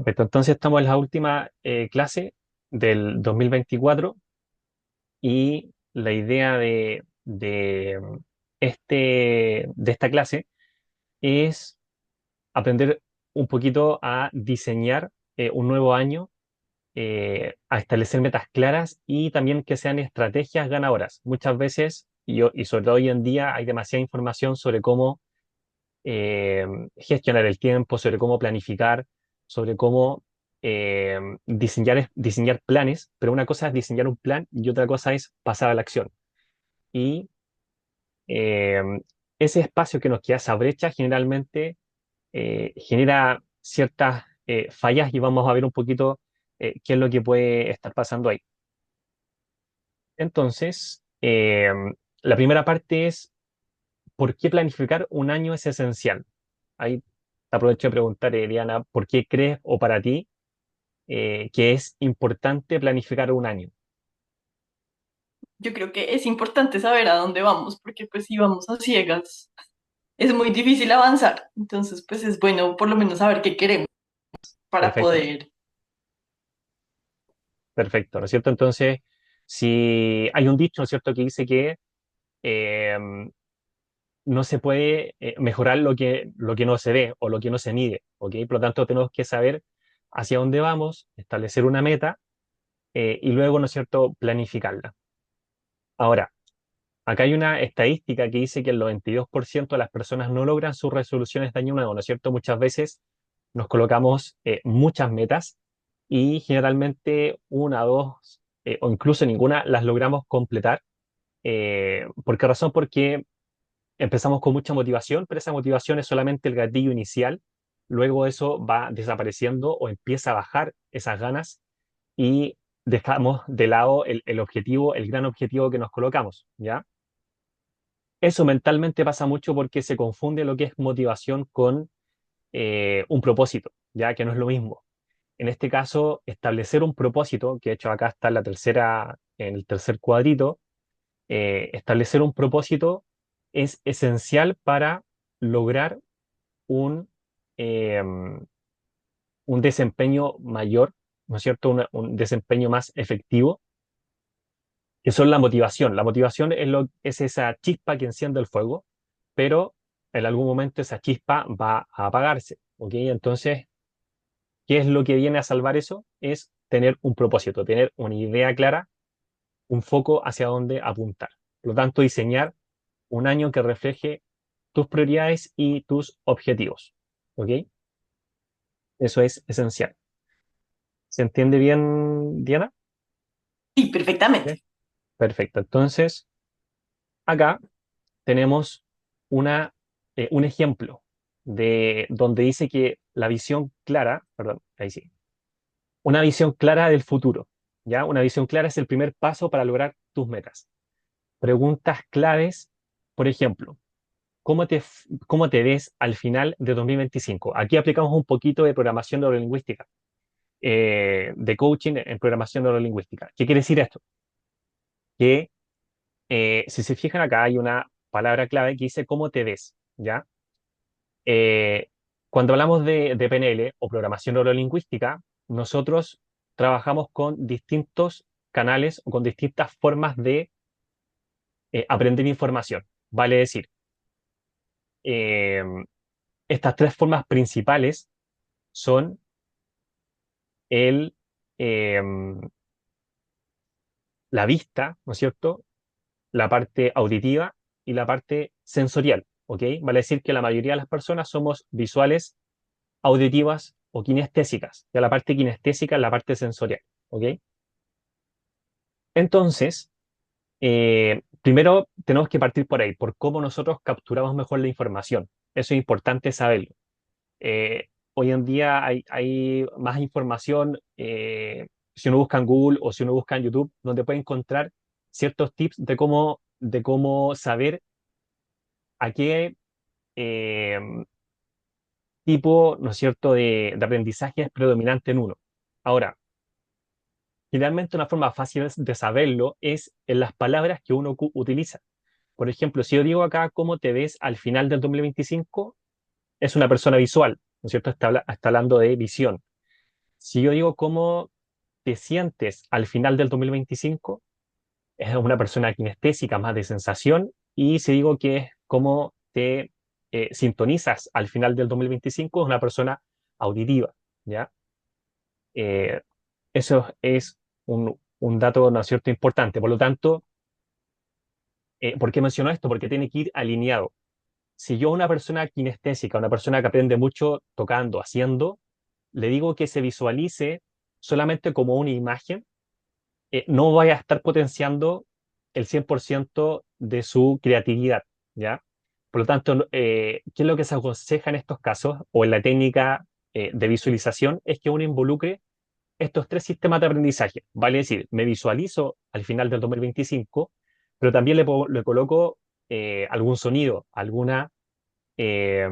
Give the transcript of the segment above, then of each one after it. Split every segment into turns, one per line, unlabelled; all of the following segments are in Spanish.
Perfecto, entonces estamos en la última clase del 2024 y la idea de esta clase es aprender un poquito a diseñar un nuevo año, a establecer metas claras y también que sean estrategias ganadoras. Muchas veces, y sobre todo hoy en día, hay demasiada información sobre cómo eh, gestionar el tiempo, sobre cómo planificar, sobre cómo diseñar planes, pero una cosa es diseñar un plan y otra cosa es pasar a la acción. Y eh, ese espacio que nos queda, esa brecha, generalmente genera ciertas fallas y vamos a ver un poquito qué es lo que puede estar pasando ahí. Entonces, la primera parte es ¿por qué planificar un año es esencial? Ahí te aprovecho de preguntar, Diana, ¿por qué crees o para ti que es importante planificar un año?
Yo creo que es importante saber a dónde vamos, porque pues si vamos a ciegas, es muy difícil avanzar. Entonces, pues es bueno por lo menos saber qué queremos para
Perfecto,
poder.
perfecto, ¿no es cierto? Entonces, si hay un dicho, ¿no es cierto?, que dice que eh, no se puede mejorar lo que no se ve o lo que no se mide, ¿ok? Por lo tanto, tenemos que saber hacia dónde vamos, establecer una meta y luego, ¿no es cierto?, planificarla. Ahora, acá hay una estadística que dice que el 92% de las personas no logran sus resoluciones de año nuevo, ¿no es cierto? Muchas veces nos colocamos muchas metas y generalmente una, dos o incluso ninguna las logramos completar. ¿Por qué razón? Porque empezamos con mucha motivación, pero esa motivación es solamente el gatillo inicial. Luego eso va desapareciendo o empieza a bajar esas ganas y dejamos de lado el objetivo, el gran objetivo que nos colocamos, ¿ya? Eso mentalmente pasa mucho porque se confunde lo que es motivación con un propósito, ya que no es lo mismo. En este caso, establecer un propósito, que de hecho acá está en el tercer cuadrito, establecer un propósito es esencial para lograr un, eh, un desempeño mayor, ¿no es cierto? Un desempeño más efectivo, que son la motivación. La motivación es esa chispa que enciende el fuego, pero en algún momento esa chispa va a apagarse, ¿ok? Entonces, ¿qué es lo que viene a salvar eso? Es tener un propósito, tener una idea clara, un foco hacia dónde apuntar. Por lo tanto, diseñar un año que refleje tus prioridades y tus objetivos, ¿ok? Eso es esencial. ¿Se entiende bien, Diana?
Sí,
¿Sí?
perfectamente.
Perfecto. Entonces, acá tenemos un ejemplo de donde dice que la visión clara, perdón, ahí sí, una visión clara del futuro, ¿ya? Una visión clara es el primer paso para lograr tus metas. Preguntas claves, por ejemplo, ¿cómo te ves al final de 2025? Aquí aplicamos un poquito de programación neurolingüística, de coaching en programación neurolingüística. ¿Qué quiere decir esto? Que si se fijan acá hay una palabra clave que dice ¿cómo te ves? ¿Ya? Eh, Cuando hablamos de PNL o programación neurolingüística, nosotros trabajamos con distintos canales o con distintas formas de aprender información. Vale decir, eh, estas tres formas principales son el, eh, la vista, ¿no es cierto? La parte auditiva y la parte sensorial, ¿ok? Vale decir que la mayoría de las personas somos visuales, auditivas o kinestésicas. Ya la parte kinestésica es la parte sensorial, ¿ok? Entonces, primero tenemos que partir por ahí, por cómo nosotros capturamos mejor la información. Eso es importante saberlo. Hoy en día hay más información, si uno busca en Google o si uno busca en YouTube, donde puede encontrar ciertos tips de cómo saber a qué eh, tipo, ¿no es cierto?, de aprendizaje es predominante en uno. Ahora, generalmente una forma fácil de saberlo es en las palabras que uno utiliza. Por ejemplo, si yo digo acá cómo te ves al final del 2025, es una persona visual, ¿no es cierto? Está hablando de visión. Si yo digo cómo te sientes al final del 2025, es una persona kinestésica, más de sensación, y si digo que es cómo te sintonizas al final del 2025, es una persona auditiva, ¿ya? Eh, Eso es un dato, ¿no es cierto?, importante. Por lo tanto, ¿por qué menciono esto? Porque tiene que ir alineado. Si yo a una persona kinestésica, una persona que aprende mucho tocando, haciendo, le digo que se visualice solamente como una imagen, no vaya a estar potenciando el 100% de su creatividad, ¿ya? Por lo tanto, ¿qué es lo que se aconseja en estos casos o en la técnica de visualización? Es que uno involucre estos tres sistemas de aprendizaje. Vale decir, me visualizo al final del 2025, pero también le coloco algún sonido, eh,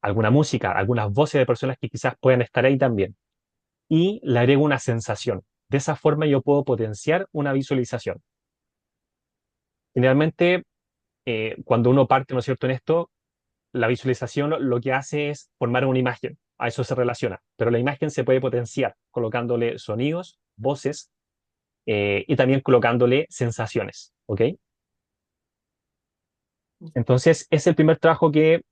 alguna música, algunas voces de personas que quizás puedan estar ahí también. Y le agrego una sensación. De esa forma yo puedo potenciar una visualización. Generalmente, cuando uno parte, ¿no es cierto?, en esto, la visualización lo que hace es formar una imagen. A eso se relaciona. Pero la imagen se puede potenciar colocándole sonidos, voces y también colocándole sensaciones. ¿Ok? Entonces, es el primer trabajo que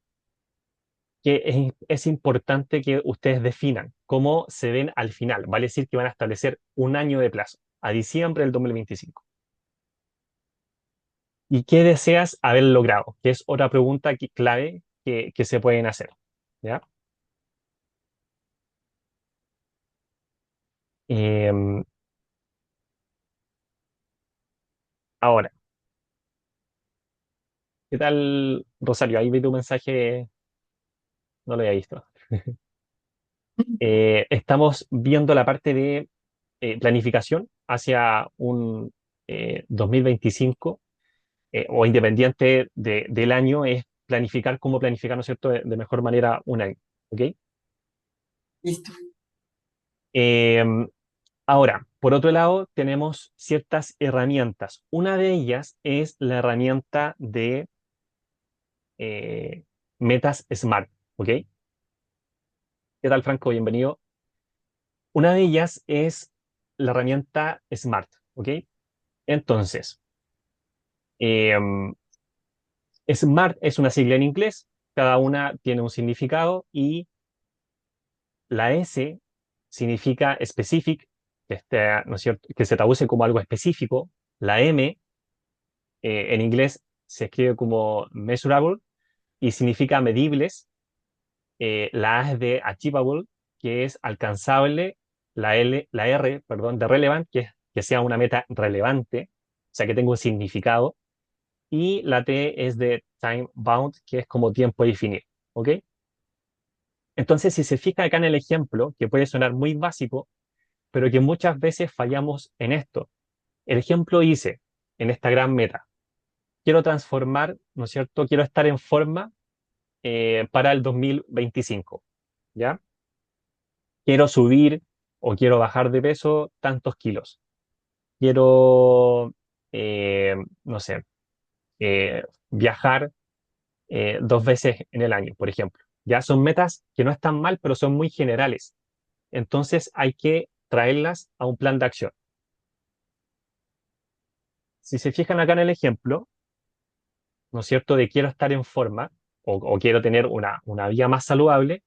es importante que ustedes definan cómo se ven al final. Vale decir que van a establecer un año de plazo, a diciembre del 2025. ¿Y qué deseas haber logrado? Que es otra pregunta clave que se pueden hacer. ¿Ya? Em, Ahora, ¿qué tal, Rosario? Ahí vi tu mensaje, no lo había visto. Estamos viendo la parte de planificación hacia un 2025 o independiente del año, es planificar cómo planificar, ¿no es cierto?, de mejor manera un año. ¿Ok?
Listo.
Em, Ahora, por otro lado, tenemos ciertas herramientas. Una de ellas es la herramienta de metas SMART. ¿Ok? ¿Qué tal, Franco? Bienvenido. Una de ellas es la herramienta SMART. ¿Ok? Entonces, em, SMART es una sigla en inglés, cada una tiene un significado y la S significa specific, ¿no es cierto?, que se traduce como algo específico. La M en inglés se escribe como measurable y significa medibles. La A es de achievable, que es alcanzable. La R, perdón, de relevant, que sea una meta relevante, o sea, que tenga un significado. Y la T es de time bound, que es como tiempo definido. ¿Ok? Entonces, si se fija acá en el ejemplo, que puede sonar muy básico, pero que muchas veces fallamos en esto. El ejemplo dice, en esta gran meta, quiero transformar, ¿no es cierto? Quiero estar en forma para el 2025, ¿ya? Quiero subir o quiero bajar de peso tantos kilos. Quiero, no sé, viajar 2 veces en el año, por ejemplo. Ya son metas que no están mal, pero son muy generales. Entonces hay que traerlas a un plan de acción. Si se fijan acá en el ejemplo, ¿no es cierto?, de quiero estar en forma o quiero tener una vida más saludable,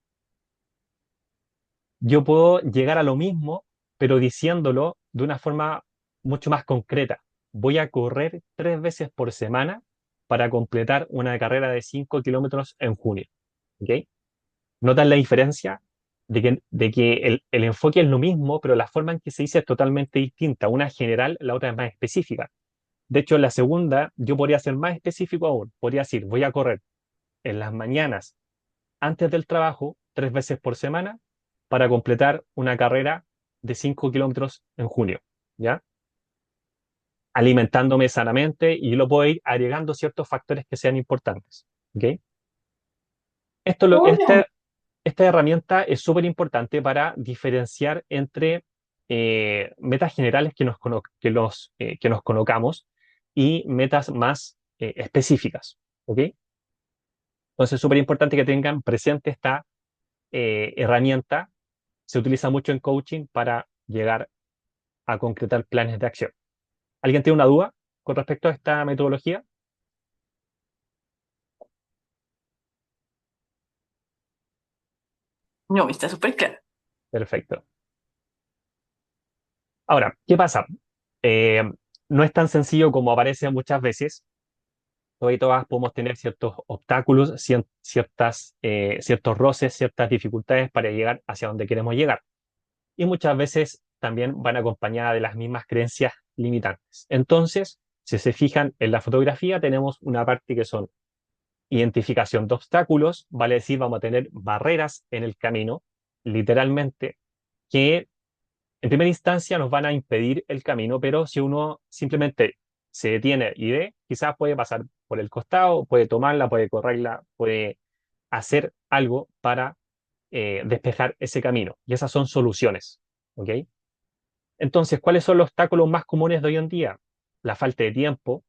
yo puedo llegar a lo mismo, pero diciéndolo de una forma mucho más concreta. Voy a correr 3 veces por semana para completar una carrera de 5 kilómetros en junio. ¿Ok? ¿Notan la diferencia? De que el enfoque es lo mismo, pero la forma en que se dice es totalmente distinta. Una es general, la otra es más específica. De hecho, en la segunda, yo podría ser más específico aún. Podría decir, voy a correr en las mañanas antes del trabajo, 3 veces por semana, para completar una carrera de 5 kilómetros en junio, ¿ya? Alimentándome sanamente y lo puedo ir agregando ciertos factores que sean importantes, ¿ok?
Hola.
Esta herramienta es súper importante para diferenciar entre metas generales que nos colocamos y metas más específicas, ¿ok? Entonces es súper importante que tengan presente esta herramienta se utiliza mucho en coaching para llegar a concretar planes de acción. ¿Alguien tiene una duda con respecto a esta metodología?
No, está súper claro.
Perfecto. Ahora, ¿qué pasa? Eh, no es tan sencillo como aparece muchas veces. Todas y todas podemos tener ciertos obstáculos, ciertos roces, ciertas dificultades para llegar hacia donde queremos llegar. Y muchas veces también van acompañadas de las mismas creencias limitantes. Entonces, si se fijan en la fotografía, tenemos una parte que son identificación de obstáculos, vale decir, vamos a tener barreras en el camino, literalmente, que en primera instancia nos van a impedir el camino, pero si uno simplemente se detiene y ve, quizás puede pasar por el costado, puede tomarla, puede correrla, puede hacer algo para despejar ese camino. Y esas son soluciones. ¿Ok? Entonces, ¿cuáles son los obstáculos más comunes de hoy en día? La falta de tiempo,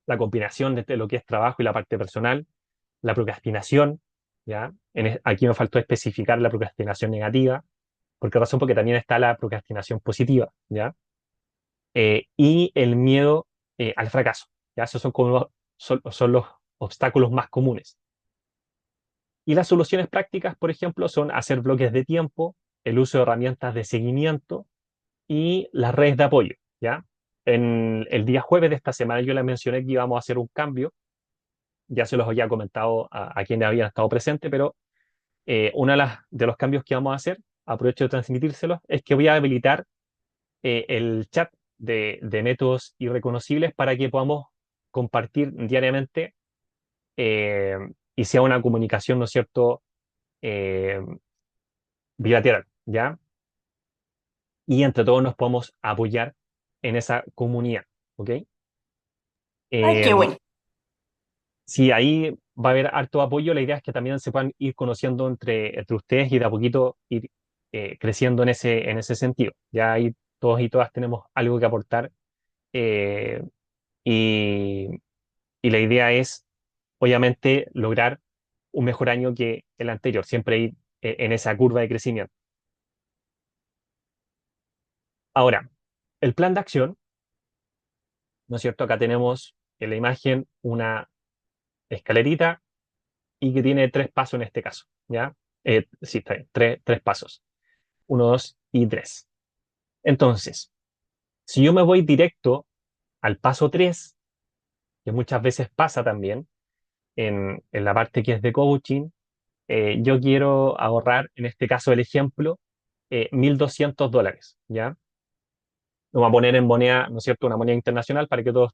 la combinación de lo que es trabajo y la parte personal, la procrastinación, ¿ya? Aquí me faltó especificar la procrastinación negativa. ¿Por qué razón? Porque también está la procrastinación positiva, ¿ya? Y el miedo al fracaso, ¿ya? Esos son los obstáculos más comunes. Y las soluciones prácticas, por ejemplo, son hacer bloques de tiempo, el uso de herramientas de seguimiento y las redes de apoyo, ¿ya? En el día jueves de esta semana yo les mencioné que íbamos a hacer un cambio, ya se los había comentado a quienes habían estado presentes, pero uno de los cambios que vamos a hacer, aprovecho de transmitírselos, es que voy a habilitar el chat de métodos irreconocibles para que podamos compartir diariamente eh, y sea una comunicación, ¿no es cierto?, eh, bilateral, ¿ya? Y entre todos nos podemos apoyar en esa comunidad, ¿ok?
Ay, qué
Eh,
bueno.
si ahí va a haber harto apoyo, la idea es que también se puedan ir conociendo entre ustedes y de a poquito ir creciendo en ese sentido. Ya ahí todos y todas tenemos algo que aportar eh, y, y la idea es, obviamente, lograr un mejor año que el anterior, siempre ir en esa curva de crecimiento. Ahora, el plan de acción, ¿no es cierto? Acá tenemos en la imagen una escalerita y que tiene tres pasos en este caso, ¿ya? Sí, está bien, tres pasos. Uno, dos y tres. Entonces, si yo me voy directo al paso tres, que muchas veces pasa también en la parte que es de coaching, yo quiero ahorrar, en este caso el ejemplo, $1.200, ¿ya? Lo voy a poner en moneda, ¿no es cierto?, una moneda internacional para que todos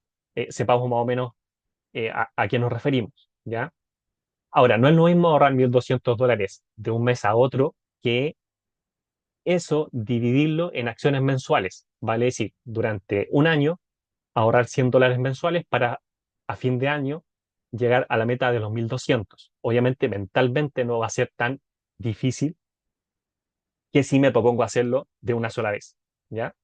sepamos más o menos a qué nos referimos, ¿ya? Ahora, no es lo mismo ahorrar $1.200 de un mes a otro que eso dividirlo en acciones mensuales, vale decir, durante un año ahorrar $100 mensuales para a fin de año llegar a la meta de los 1.200. Obviamente mentalmente no va a ser tan difícil que si me propongo hacerlo de una sola vez, ¿ya?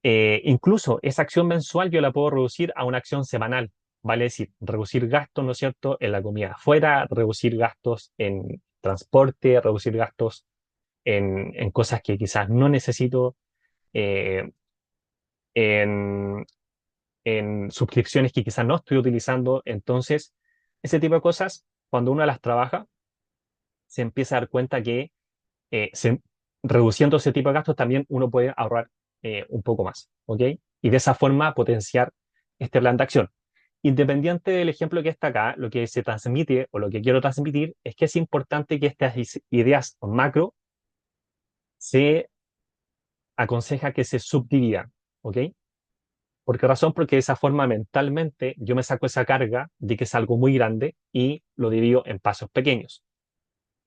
Incluso esa acción mensual yo la puedo reducir a una acción semanal, vale decir, reducir gastos, ¿no es cierto?, en la comida afuera, reducir gastos en transporte, reducir gastos en cosas que quizás no necesito, eh, en, en suscripciones que quizás no estoy utilizando. Entonces, ese tipo de cosas, cuando uno las trabaja, se empieza a dar cuenta que eh, se- reduciendo ese tipo de gastos también uno puede ahorrar un poco más, ¿ok? Y de esa forma potenciar este plan de acción. Independiente del ejemplo que está acá, lo que se transmite o lo que quiero transmitir es que es importante que estas ideas macro se aconseja que se subdividan, ¿ok? ¿Por qué razón? Porque de esa forma mentalmente yo me saco esa carga de que es algo muy grande y lo divido en pasos pequeños.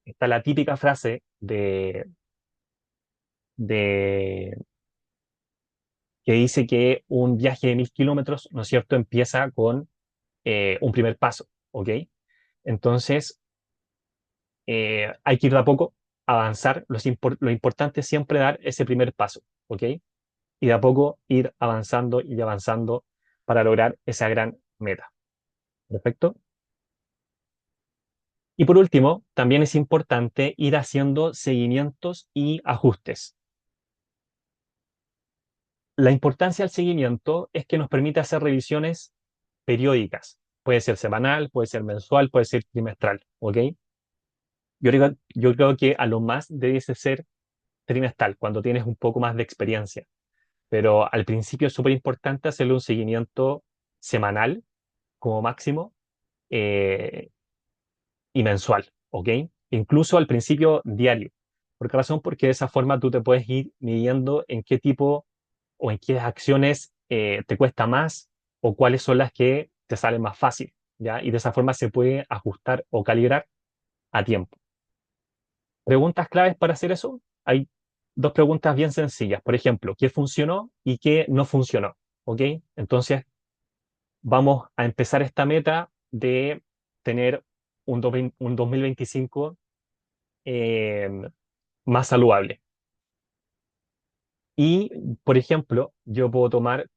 Está la típica frase de que dice que un viaje de 1.000 kilómetros, ¿no es cierto?, empieza con un primer paso, ¿ok? Entonces, hay que ir de a poco, avanzar. Lo importante es siempre dar ese primer paso, ¿ok? Y de a poco ir avanzando y avanzando para lograr esa gran meta. ¿Perfecto? Y por último, también es importante ir haciendo seguimientos y ajustes. La importancia del seguimiento es que nos permite hacer revisiones periódicas. Puede ser semanal, puede ser mensual, puede ser trimestral, ¿ok? Yo creo que a lo más debe ser trimestral, cuando tienes un poco más de experiencia. Pero al principio es súper importante hacerle un seguimiento semanal como máximo eh, y mensual, ¿ok? Incluso al principio diario. ¿Por qué razón? Porque de esa forma tú te puedes ir midiendo en qué tipo o en qué acciones te cuesta más o cuáles son las que te salen más fácil, ¿ya? Y de esa forma se puede ajustar o calibrar a tiempo. Preguntas claves para hacer eso. Hay dos preguntas bien sencillas. Por ejemplo, ¿qué funcionó y qué no funcionó? ¿Ok? Entonces, vamos a empezar esta meta de tener un 2025 eh, más saludable. Y, por ejemplo, yo puedo tomar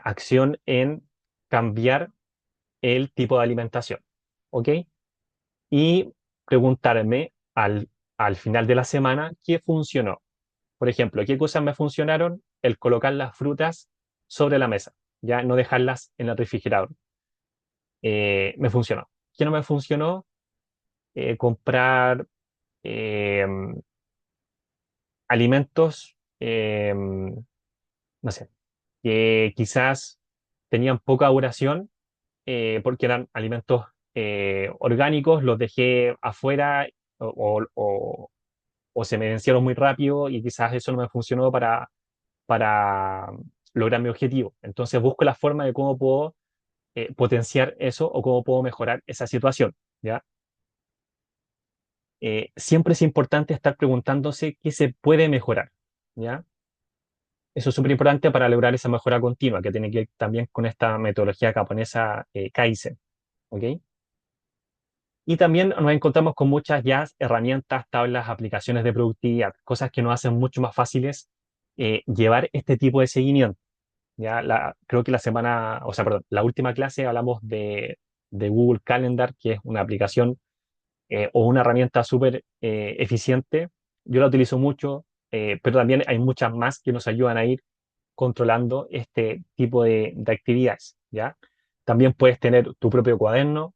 acción en cambiar el tipo de alimentación. ¿Ok? Y preguntarme al final de la semana qué funcionó. Por ejemplo, ¿qué cosas me funcionaron? El colocar las frutas sobre la mesa, ya no dejarlas en el refrigerador. Me funcionó. ¿Qué no me funcionó? Comprar eh, alimentos, no sé, que quizás tenían poca duración porque eran alimentos orgánicos, los dejé afuera o se me vencieron muy rápido y quizás eso no me funcionó para lograr mi objetivo. Entonces busco la forma de cómo puedo potenciar eso o cómo puedo mejorar esa situación, ¿ya? Siempre es importante estar preguntándose qué se puede mejorar, ¿ya? Eso es súper importante para lograr esa mejora continua, que tiene que ver también con esta metodología japonesa Kaizen, ¿ok? Y también nos encontramos con muchas ya herramientas, tablas, aplicaciones de productividad, cosas que nos hacen mucho más fáciles llevar este tipo de seguimiento. Creo que perdón, la última clase hablamos de Google Calendar, que es una aplicación o una herramienta súper eficiente. Yo la utilizo mucho, pero también hay muchas más que nos ayudan a ir controlando este tipo de actividades, ¿ya? También puedes tener tu propio cuaderno,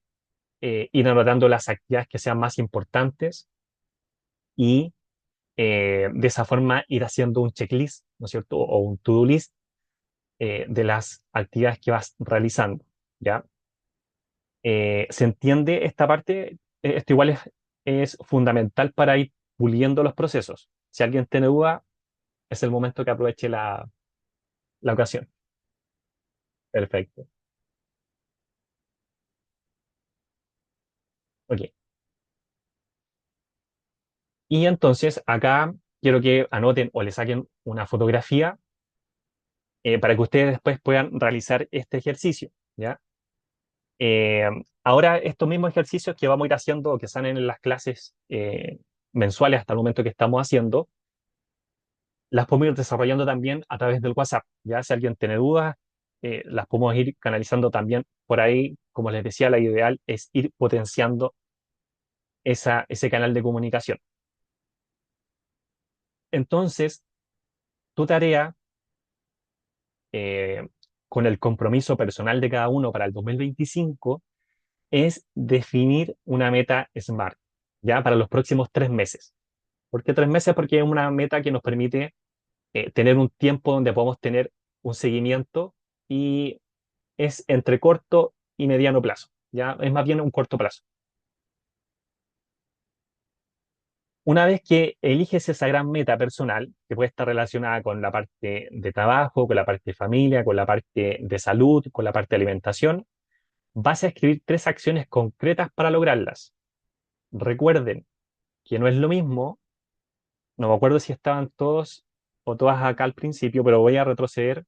ir anotando las actividades que sean más importantes y de esa forma ir haciendo un checklist, ¿no es cierto? O un to-do list de las actividades que vas realizando, ¿ya? ¿Se entiende esta parte? Esto igual es fundamental para ir puliendo los procesos. Si alguien tiene duda, es el momento que aproveche la ocasión. Perfecto. Ok. Y entonces acá quiero que anoten o le saquen una fotografía para que ustedes después puedan realizar este ejercicio, ¿ya? Eh, Ahora, estos mismos ejercicios que vamos a ir haciendo o que salen en las clases mensuales hasta el momento que estamos haciendo, las podemos ir desarrollando también a través del WhatsApp. Ya si alguien tiene dudas, las podemos ir canalizando también por ahí. Como les decía, la ideal es ir potenciando ese canal de comunicación. Entonces, tu tarea, eh, con el compromiso personal de cada uno para el 2025, es definir una meta SMART, ya para los próximos 3 meses. ¿Por qué 3 meses? Porque es una meta que nos permite tener un tiempo donde podamos tener un seguimiento y es entre corto y mediano plazo. Ya es más bien un corto plazo. Una vez que eliges esa gran meta personal, que puede estar relacionada con la parte de trabajo, con la parte de familia, con la parte de salud, con la parte de alimentación, vas a escribir 3 acciones concretas para lograrlas. Recuerden que no es lo mismo, no me acuerdo si estaban todos o todas acá al principio, pero voy a retroceder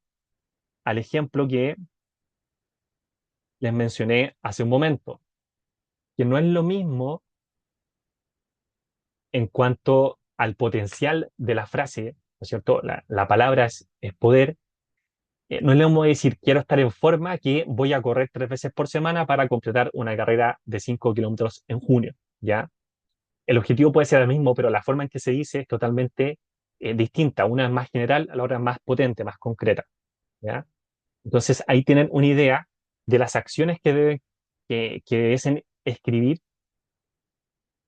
al ejemplo que les mencioné hace un momento, que no es lo mismo en cuanto al potencial de la frase, ¿no es cierto? La palabra es poder, no le vamos a decir quiero estar en forma, que voy a correr 3 veces por semana para completar una carrera de 5 kilómetros en junio, ¿ya? El objetivo puede ser el mismo, pero la forma en que se dice es totalmente distinta. Una es más general, la otra es más potente, más concreta, ¿ya? Entonces ahí tienen una idea de las acciones que deben escribir,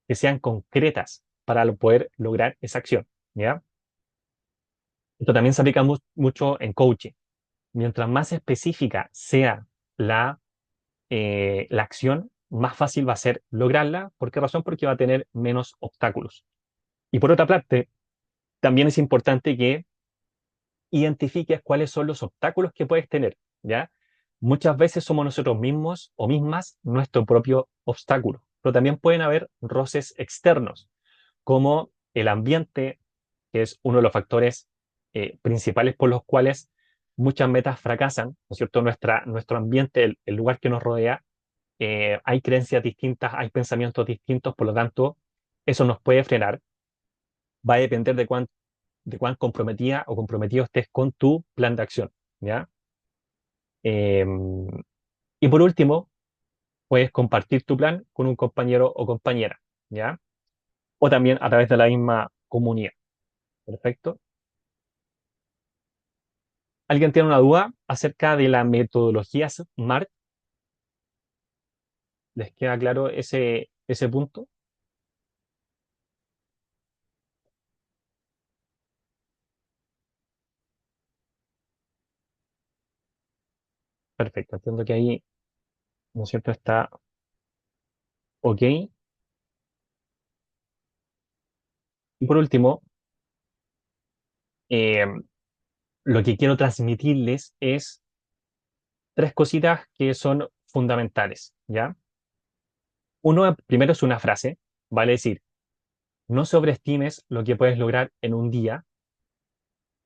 que sean concretas para poder lograr esa acción, ¿ya? Esto también se aplica mucho en coaching. Mientras más específica sea la, la acción, más fácil va a ser lograrla. ¿Por qué razón? Porque va a tener menos obstáculos. Y por otra parte, también es importante que identifiques cuáles son los obstáculos que puedes tener, ¿ya? Muchas veces somos nosotros mismos o mismas nuestro propio obstáculo, pero también pueden haber roces externos, como el ambiente, que es uno de los factores principales por los cuales muchas metas fracasan, ¿no es cierto? Nuestro ambiente, el lugar que nos rodea, hay creencias distintas, hay pensamientos distintos, por lo tanto, eso nos puede frenar. Va a depender de cuán comprometida o comprometido estés con tu plan de acción, ¿ya? Eh, y por último, puedes compartir tu plan con un compañero o compañera, ¿ya? O también a través de la misma comunidad. Perfecto. ¿Alguien tiene una duda acerca de la metodología SMART? ¿Les queda claro ese punto? Perfecto. Entiendo que ahí, ¿no es cierto?, está ok. Y por último, eh, lo que quiero transmitirles es tres cositas que son fundamentales, ¿ya? Uno, primero es una frase, vale decir, no sobreestimes lo que puedes lograr en un día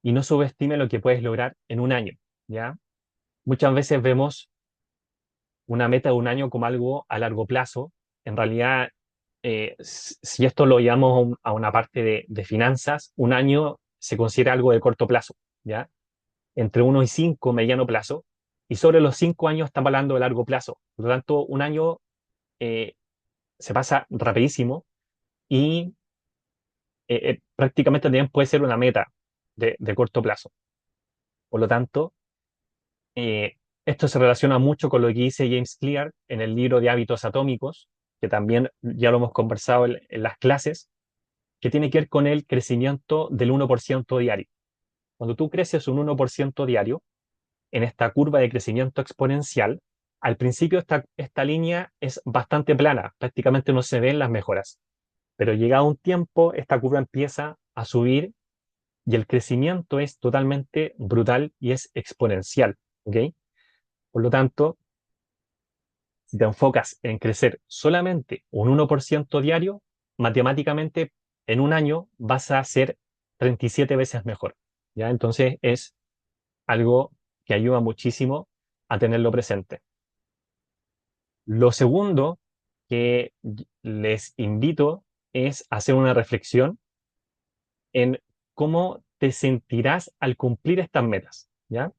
y no subestimes lo que puedes lograr en un año, ¿ya? Muchas veces vemos una meta de un año como algo a largo plazo. En realidad, si esto lo llevamos a una parte de finanzas, un año se considera algo de corto plazo, ¿ya? Entre 1 y 5, mediano plazo, y sobre los 5 años estamos hablando de largo plazo. Por lo tanto, un año eh, se pasa rapidísimo y prácticamente también puede ser una meta de corto plazo. Por lo tanto, esto se relaciona mucho con lo que dice James Clear en el libro de Hábitos Atómicos, que también ya lo hemos conversado en las clases, que tiene que ver con el crecimiento del 1% diario. Cuando tú creces un 1% diario, en esta curva de crecimiento exponencial, al principio esta línea es bastante plana, prácticamente no se ven las mejoras, pero llegado un tiempo, esta curva empieza a subir y el crecimiento es totalmente brutal y es exponencial, ¿ok? Por lo tanto, si te enfocas en crecer solamente un 1% diario, matemáticamente en un año vas a ser 37 veces mejor, ¿ya? Entonces es algo que ayuda muchísimo a tenerlo presente. Lo segundo que les invito es hacer una reflexión en cómo te sentirás al cumplir estas metas, ¿ya?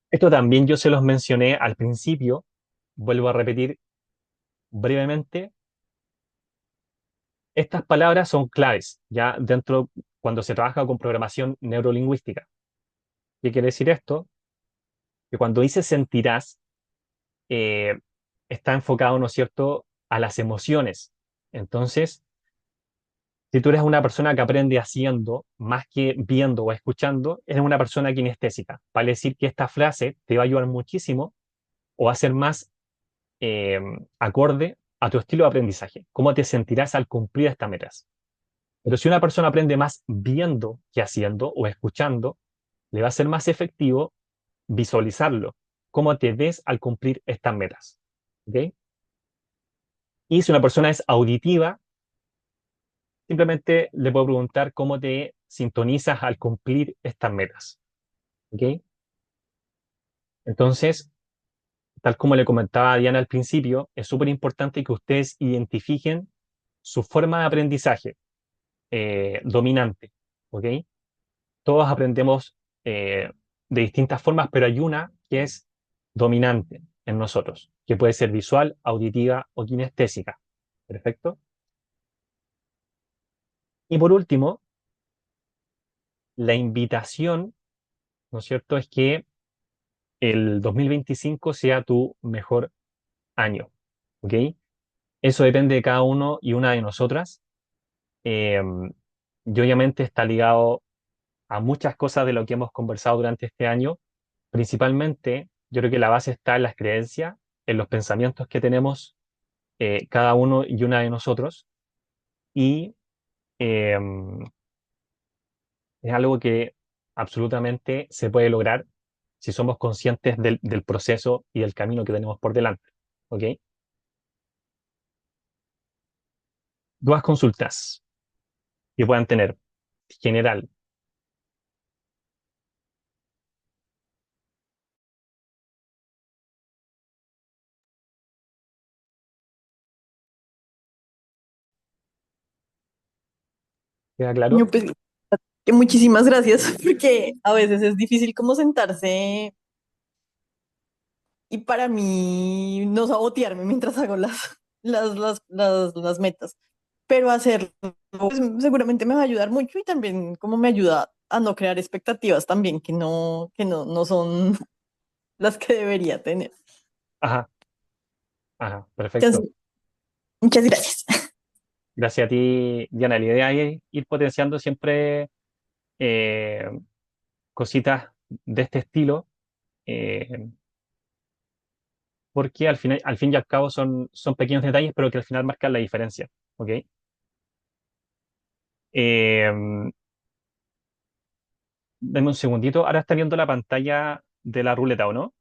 Esto también yo se los mencioné al principio, vuelvo a repetir brevemente. Estas palabras son claves, ya dentro cuando se trabaja con programación neurolingüística. ¿Qué quiere decir esto? Que cuando dice sentirás, eh, está enfocado, ¿no es cierto?, a las emociones. Entonces, si tú eres una persona que aprende haciendo más que viendo o escuchando, eres una persona kinestésica. Vale decir que esta frase te va a ayudar muchísimo o va a ser más eh, acorde a tu estilo de aprendizaje. ¿Cómo te sentirás al cumplir estas metas? Pero si una persona aprende más viendo que haciendo o escuchando, le va a ser más efectivo visualizarlo. ¿Cómo te ves al cumplir estas metas? ¿Ok? Y si una persona es auditiva, simplemente le puedo preguntar cómo te sintonizas al cumplir estas metas. ¿Ok? Entonces, tal como le comentaba a Diana al principio, es súper importante que ustedes identifiquen su forma de aprendizaje dominante. ¿Ok? Todos aprendemos. de distintas formas, pero hay una que es dominante en nosotros, que puede ser visual, auditiva o kinestésica. ¿Perfecto? Y por último, la invitación, ¿no es cierto?, es que el 2025 sea tu mejor año. ¿Ok? Eso depende de cada uno y una de nosotras. Eh, y obviamente está ligado a muchas cosas de lo que hemos conversado durante este año. Principalmente, yo creo que la base está en las creencias, en los pensamientos que tenemos cada uno y una de nosotros. Y eh, es algo que absolutamente se puede lograr si somos conscientes del proceso y del camino que tenemos por delante. ¿Ok? Dudas consultas que puedan tener. General. ¿Queda claro?
No, pues, que muchísimas gracias, porque a veces es difícil como sentarse y para mí no sabotearme mientras hago las metas, pero hacerlo pues, seguramente me va a ayudar mucho y también como me ayuda a no crear expectativas también no son las que debería tener.
Ajá, ajá, perfecto.
Entonces, muchas gracias.
Gracias a ti, Diana. La idea es ir potenciando siempre eh, cositas de este estilo, eh, porque al fin y al cabo son pequeños detalles, pero que al final marcan la diferencia. ¿Ok? Eh, Dame un segundito. Ahora está viendo la pantalla de la ruleta, ¿o no?